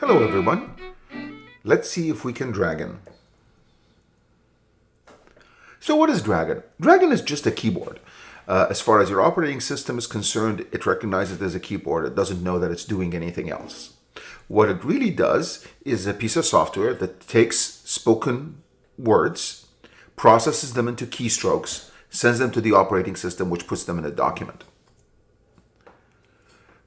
Hello everyone. Let's see if we can Dragon. So what is Dragon? Dragon is just a keyboard. As far as your operating system is concerned, it recognizes it as a keyboard. It doesn't know that it's doing anything else. What it really does is a piece of software that takes spoken words, processes them into keystrokes, sends them to the operating system, which puts them in a document.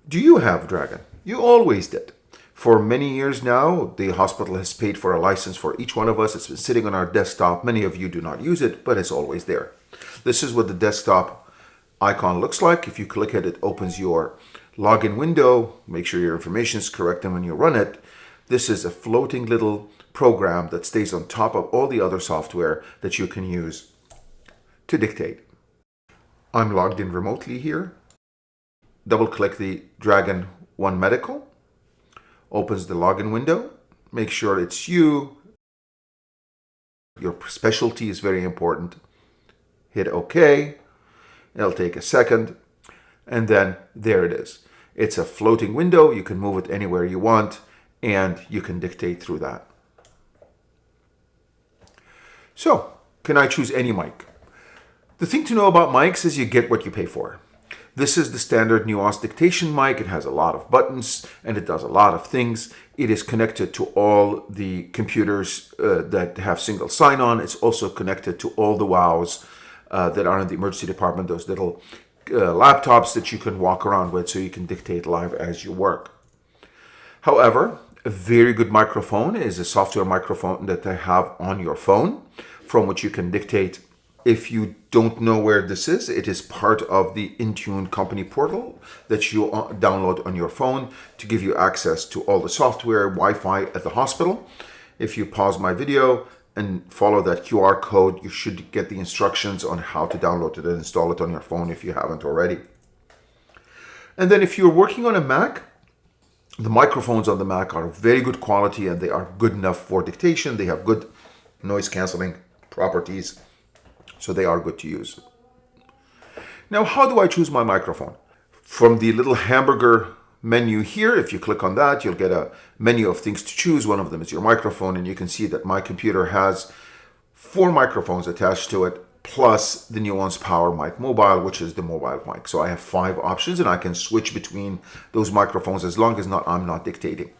Do you have Dragon? You always did. For many years now, the hospital has paid for a license for each one of us. It's been sitting on our desktop. Many of you do not use it, but it's always there. This is what the desktop icon looks like. If you click it, it opens your login window. Make sure your information is correct, and when you run it, this is a floating little program that stays on top of all the other software that you can use to dictate. I'm logged in remotely here. Double-click the Dragon One Medical. Opens the login window. Make sure it's you. Your specialty is very important. Hit OK. It'll take a second. And then there it is. It's a floating window. You can move it anywhere you want, and you can dictate through that. So, can I choose any mic? The thing to know about mics is you get what you pay for. This is the standard nuance dictation mic. It has a lot of buttons and it does a lot of things. It is connected to all the computers that have single sign-on. It's also connected to all the WOWs that are in the emergency department, those little laptops that you can walk around with so you can dictate live as you work. However, a very good microphone is a software microphone that they have on your phone from which you can dictate. If you don't know where this is, it is part of the Intune company portal that you download on your phone to give you access to all the software, Wi-Fi at the hospital. If you pause my video and follow that QR code, you should get the instructions on how to download it and install it on your phone if you haven't already. And then if you're working on a Mac, the microphones on the Mac are very good quality and they are good enough for dictation. They have good noise canceling properties. So they are good to use. Now, how do I choose my microphone? From the little hamburger menu here, if you click on that, you'll get a menu of things to choose. One of them is your microphone, and you can see that my computer has 4 microphones attached to it, plus the Nuance Power Mic Mobile, which is the mobile mic. So I have 5 options, and I can switch between those microphones as long as I'm not dictating,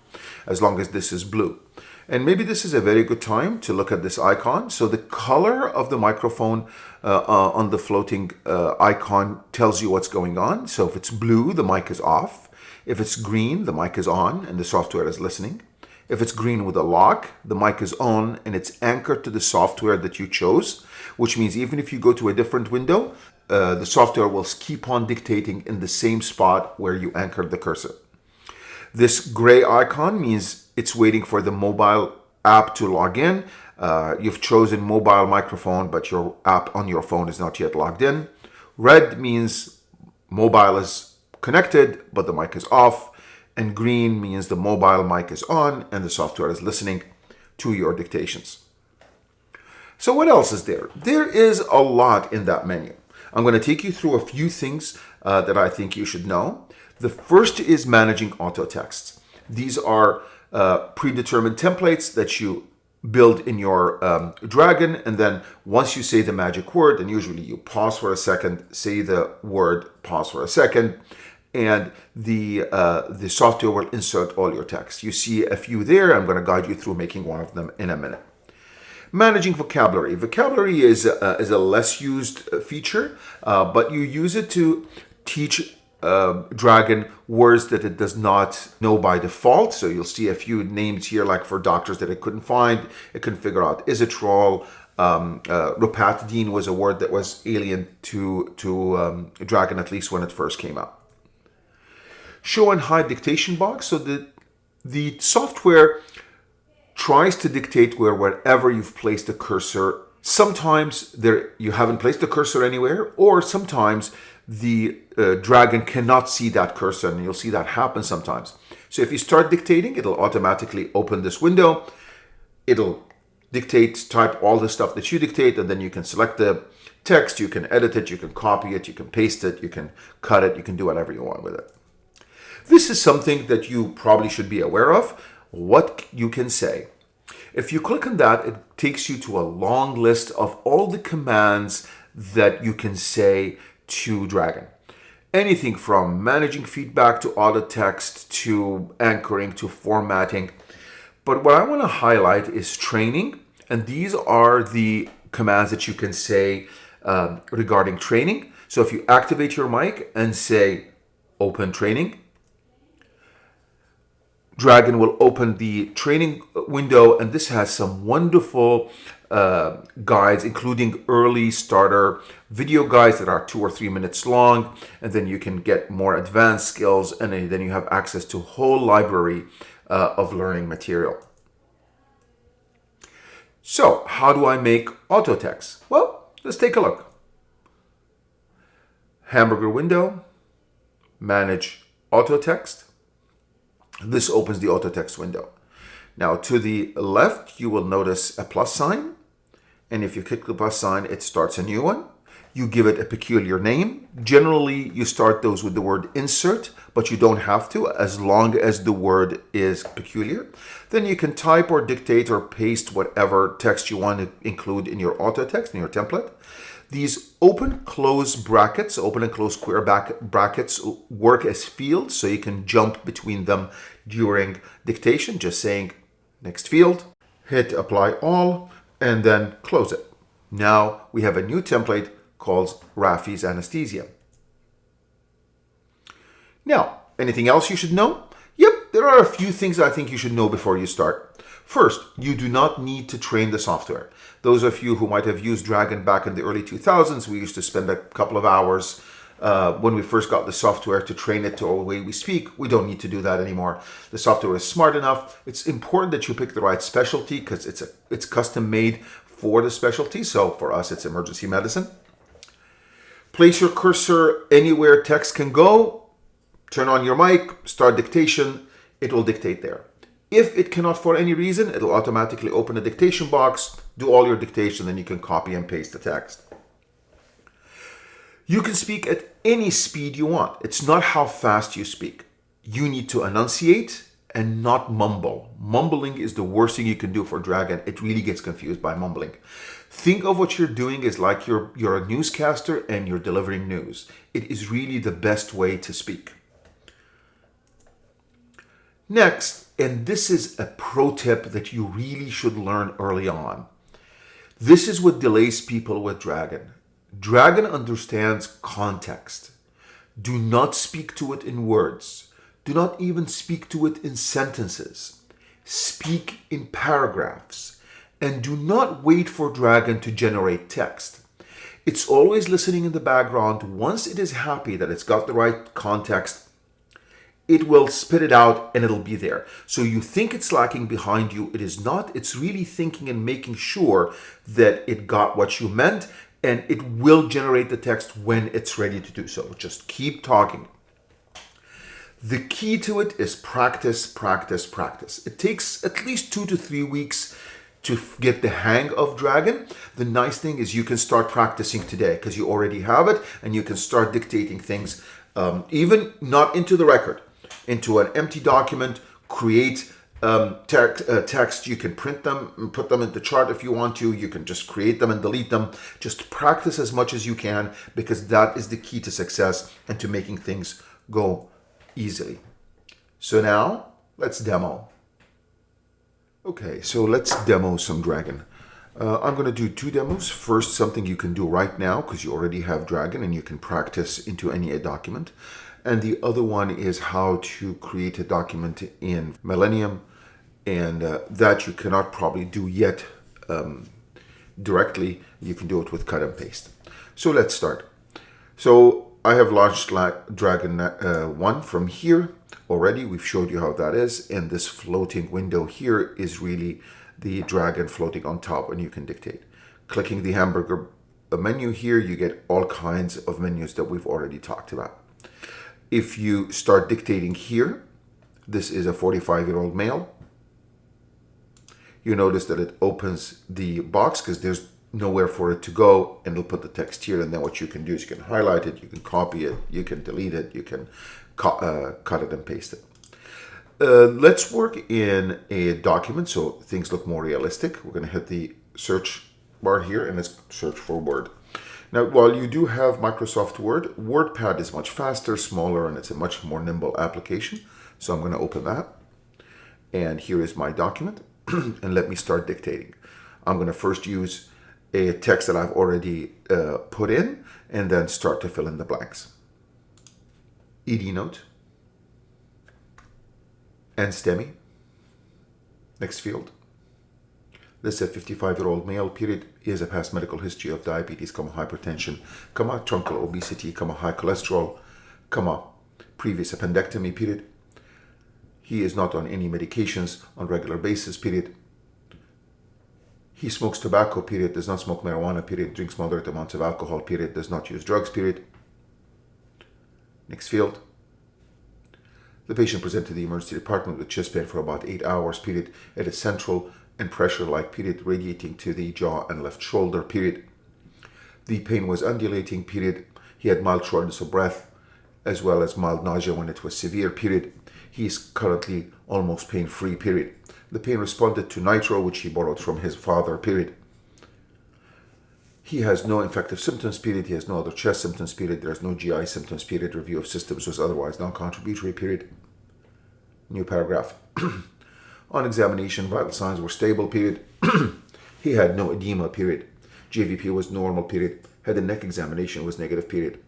as long as this is blue. And maybe this is a very good time to look at this icon. So the color of the microphone on the floating icon tells you what's going on. So if it's blue, the mic is off. If it's green, the mic is on and the software is listening. If it's green with a lock, the mic is on and it's anchored to the software that you chose, which means even if you go to a different window, the software will keep on dictating in the same spot where you anchored the cursor. This gray icon means it's waiting for the mobile app to log in. You've chosen mobile microphone, but your app on your phone is not yet logged in. Red means mobile is connected, but the mic is off. And green means the mobile mic is on and the software is listening to your dictations. So what else is there? There is a lot in that menu. I'm going to take you through a few things that I think you should know. The first is managing auto texts. These are predetermined templates that you build in your Dragon, and then once you say the magic word, and usually you pause for a second, say the word, pause for a second, and the software will insert all your text. You see a few there. I'm going to guide you through making one of them in a minute. Managing vocabulary. Vocabulary is a less used feature, but you use it to teach Dragon words that it does not know by default. So you'll see a few names here, like for doctors that it couldn't find. It couldn't figure out isotrol. Ropatidine was a word that was alien to Dragon, at least when it first came out. Show and hide dictation box. So the software tries to dictate wherever you've placed the cursor. Sometimes you haven't placed the cursor anywhere, or sometimes the Dragon cannot see that cursor, and you'll see that happen sometimes. So if you start dictating, it'll automatically open this window. It'll dictate, type all the stuff that you dictate, and then you can select the text, you can edit it, you can copy it, you can paste it, you can cut it, you can do whatever you want with it. This is something that you probably should be aware of. what you can say. If you click on that, it takes you to a long list of all the commands that you can say to Dragon. Anything from managing feedback to auto text to anchoring to formatting. But what I want to highlight is training, and these are the commands that you can say regarding training. So if you activate your mic and say open training, Dragon will open the training window, and this has some wonderful guides, including early starter video guides that are 2 or 3 minutes long, and then you can get more advanced skills, and then you have access to a whole library of learning material. So how do I make auto text? Well, let's take a look. Hamburger window, manage auto text. This opens the auto text window. Now to the left, you will notice a plus sign. And if you click the plus sign, it starts a new one. You give it a peculiar name. Generally, you start those with the word insert, but you don't have to as long as the word is peculiar. Then you can type or dictate or paste whatever text you want to include in your auto text, in your template. These open, close brackets, open and close square brackets work as fields, so you can jump between them during dictation, just saying next field, hit apply all, and then close it. Now we have a new template called Rafi's Anesthesia. Now, anything else you should know? Yep, there are a few things I think you should know before you start. First, you do not need to train the software. Those of you who might have used Dragon back in the early 2000s, we used to spend a couple of hours when we first got the software to train it to the way we speak. We don't need to do that anymore. The software is smart enough. It's important that you pick the right specialty because it's custom made for the specialty. So for us, it's emergency medicine. Place your cursor anywhere text can go. Turn on your mic, start dictation. It will dictate there. If it cannot for any reason, it'll automatically open a dictation box, do all your dictation, then you can copy and paste the text. You can speak at any speed you want. It's not how fast you speak. You need to enunciate and not mumble. Mumbling is the worst thing you can do for Dragon. It really gets confused by mumbling. Think of what you're doing as like you're a newscaster and you're delivering news. It is really the best way to speak. Next, and this is a pro tip that you really should learn early on. This is what delays people with Dragon. Dragon understands context. Do not speak to it in words. Do not even speak to it in sentences. Speak in paragraphs. And do not wait for Dragon to generate text. It's always listening in the background. Once it is happy that it's got the right context, it will spit it out and it'll be there. So you think it's lacking behind you. It is not. It's really thinking and making sure that it got what you meant, and it will generate the text when it's ready to do so. Just keep talking. The key to it is practice, practice, practice. It takes at least 2 to 3 weeks to get the hang of Dragon. The nice thing is you can start practicing today because you already have it, and you can start dictating things, even not into the record, into an empty document, create text. You can print them and put them in the chart if you want to. You can just create them and delete them. Just practice as much as you can, because that is the key to success and to making things go easily. So now let's demo. Okay, so let's demo some Dragon. I'm going to do 2 demos. First, something you can do right now because you already have Dragon and you can practice into any document. And the other one is how to create a document in Millennium, and that you cannot probably do yet directly. You can do it with cut and paste. So let's start. So I have launched Dragon 1 from here already. We've showed you how that is, and this floating window here is really the Dragon floating on top, and you can dictate. Clicking the hamburger menu here, you get all kinds of menus that we've already talked about. If you start dictating here, this is a 45-year-old male. You notice that it opens the box because there's nowhere for it to go, and it'll put the text here. And then what you can do is you can highlight it, you can copy it, you can delete it, you can cut it and paste it. Let's work in a document so things look more realistic. We're going to hit the search bar here and let's search for Word. Now, while you do have Microsoft Word, WordPad is much faster, smaller, and it's a much more nimble application. So I'm going to open that. And here is my document. And let me start dictating. I'm going to first use a text that I've already put in and then start to fill in the blanks. ED note. And STEMI. Next field. This is a 55-year-old male, period. He has a past medical history of diabetes, hypertension, truncal obesity, high cholesterol, previous appendectomy, period. He is not on any medications on regular basis, period. He smokes tobacco, period. Does not smoke marijuana, period. Drinks moderate amounts of alcohol, period. Does not use drugs, period. Next field. The patient presented to the emergency department with chest pain for about 8 hours, period. It is central and pressure-like, period, radiating to the jaw and left shoulder, period. The pain was undulating, period. He had mild shortness of breath as well as mild nausea when it was severe, period. He is currently almost pain-free, period. The pain responded to nitro, which he borrowed from his father, period. He has no infective symptoms, period. He has no other chest symptoms, period. There is no GI symptoms, period. Review of systems was otherwise non-contributory, period. New paragraph. On examination, vital signs were stable, period. He had no edema, period. JVP was normal, period. Head and neck examination was negative, period.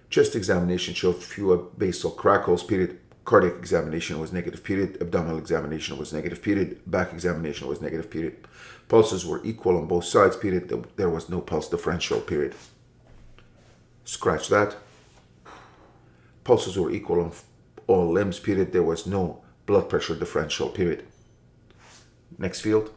Chest examination showed fewer basal crackles, period. Cardiac examination was negative, period. Abdominal examination was negative, period. Back examination was negative, period. Pulses were equal on both sides, period. There was no pulse differential, period. Scratch that. Pulses were equal on all limbs, period. There was no blood pressure differential, period. Next field.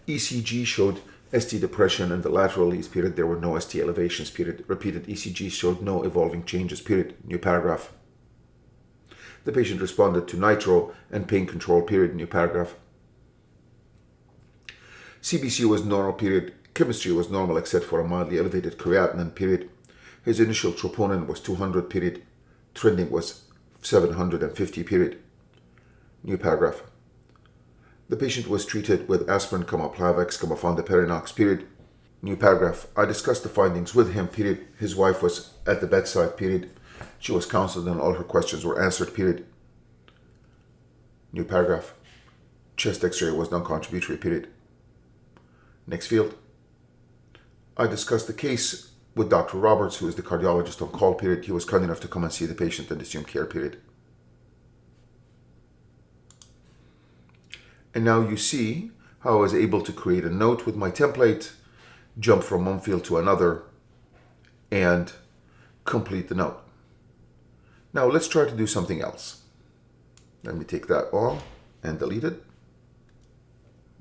ECG showed ST depression in the lateral leads, period. There were no ST elevations, period. Repeated ECG showed no evolving changes, period. New paragraph. The patient responded to nitro and pain control, period. New paragraph. CBC was normal, period. Chemistry was normal except for a mildly elevated creatinine, period. His initial troponin was 200, period. Trending was 750, period. New paragraph. The patient was treated with aspirin, Plavix, fondaparinux, period. New paragraph. I discussed the findings with him, period. His wife was at the bedside, period. She was counseled and all her questions were answered, period. New paragraph. Chest x-ray was non-contributory, period. Next field. I discussed the case with Dr. Roberts, who is the cardiologist on call, period. He was kind enough to come and see the patient and assume care, period. And now you see how I was able to create a note with my template, jump from one field to another, and complete the note. Now let's try to do something else. Let me take that all and delete it.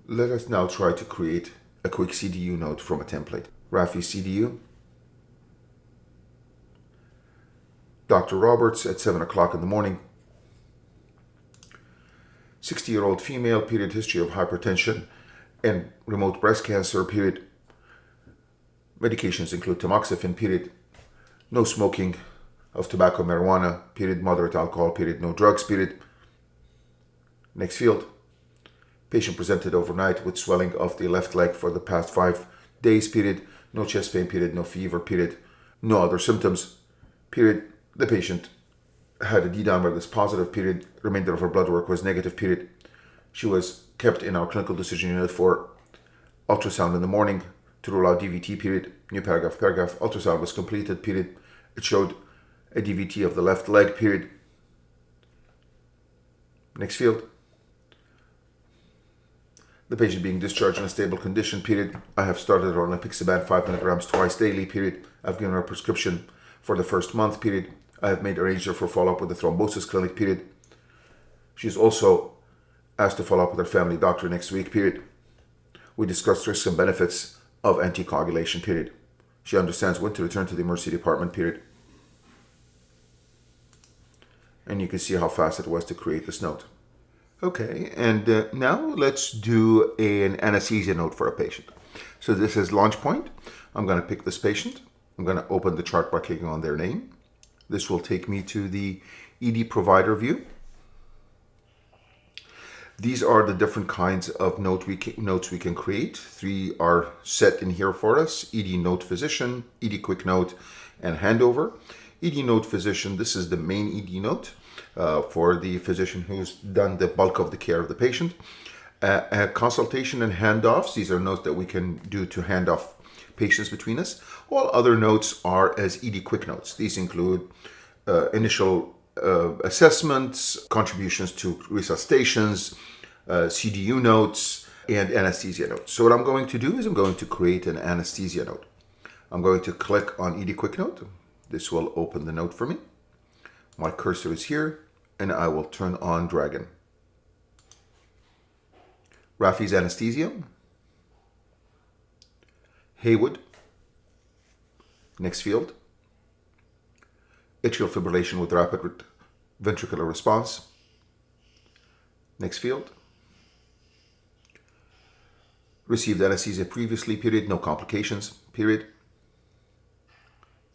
Let us now try to create a quick CDU note from a template. Rafi CDU. Dr. Roberts at 7 o'clock in the morning. 60-year-old female, period, history of hypertension and remote breast cancer, period. Medications include tamoxifen, period. No smoking of tobacco, marijuana, period. Moderate alcohol, period. No drugs, period. Next field. Patient presented overnight with swelling of the left leg for the past 5 days, period. No chest pain, period. No fever, period. No other symptoms, period. The patient had a D-dimer that's positive, period. Remainder of her blood work was negative, period. She was kept in our clinical decision unit for ultrasound in the morning to rule out DVT, period. New paragraph. Ultrasound was completed, period. It showed a DVT of the left leg, period. Next field. The patient being discharged in a stable condition, period. I have started her on apixaban 5 milligrams twice daily, period. I've given her a prescription for the first month, period. I have made arrangements for follow-up with the thrombosis clinic, period. She's also asked to follow up with her family doctor next week, period. We discussed risks and benefits of anticoagulation, period. She understands when to return to the emergency department, period. And you can see how fast it was to create this note. Okay, and now let's do an anesthesia note for a patient. So this is launch point. I'm going to pick this patient. I'm going to open the chart by clicking on their name. This will take me to the ED provider view. These are the different kinds of notes we can create. 3 are set in here for us: ED Note Physician, ED Quick Note, and Handover. ED Note Physician, this is the main ED note for the physician who's done the bulk of the care of the patient. Consultation and handoffs, these are notes that we can do to hand off patients between us. All other notes are as ED Quick Notes. These include initial assessments, contributions to resuscitations, CDU notes, and anesthesia notes. So what I'm going to do is I'm going to create an anesthesia note. I'm going to click on ED Quick Note. This will open the note for me. My cursor is here, and I will turn on Dragon. Rafi's anesthesia. Haywood. Next field. Atrial fibrillation with rapid ventricular response. Next field. Received anesthesia previously, period, no complications, period.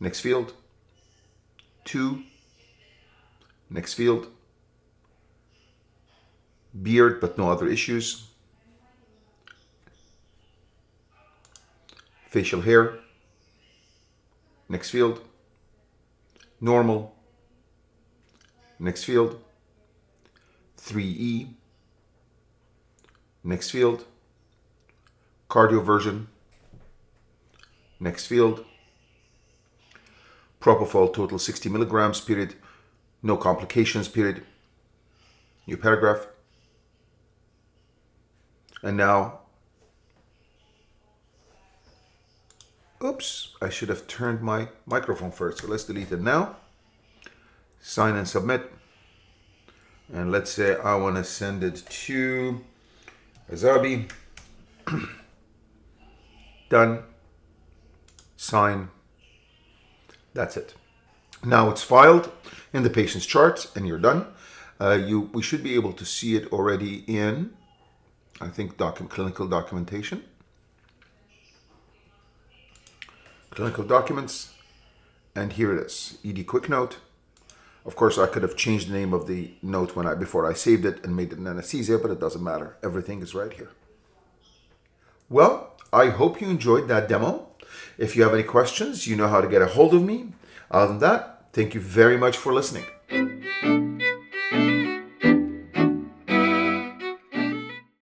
Next field. 2. Next field. Beard, but no other issues. Facial hair. Next field. Normal. Next field. 3E. Next field. Cardioversion. Next field. Propofol total 60 milligrams, period. No complications, period. New paragraph. And now, oops, I should have turned my microphone first. So let's delete it now. Sign and submit. And let's say I want to send it to Azabi. Done. Sign. That's it. Now it's filed in the patient's charts and you're done. We should be able to see it already in, I think, clinical documentation. Clinical documents. And here it is, ED Quick Note. Of course, I could have changed the name of the note before I saved it and made it an anesthesia, but it doesn't matter. Everything is right here. Well, I hope you enjoyed that demo. If you have any questions, you know how to get a hold of me. Other than that, thank you very much for listening.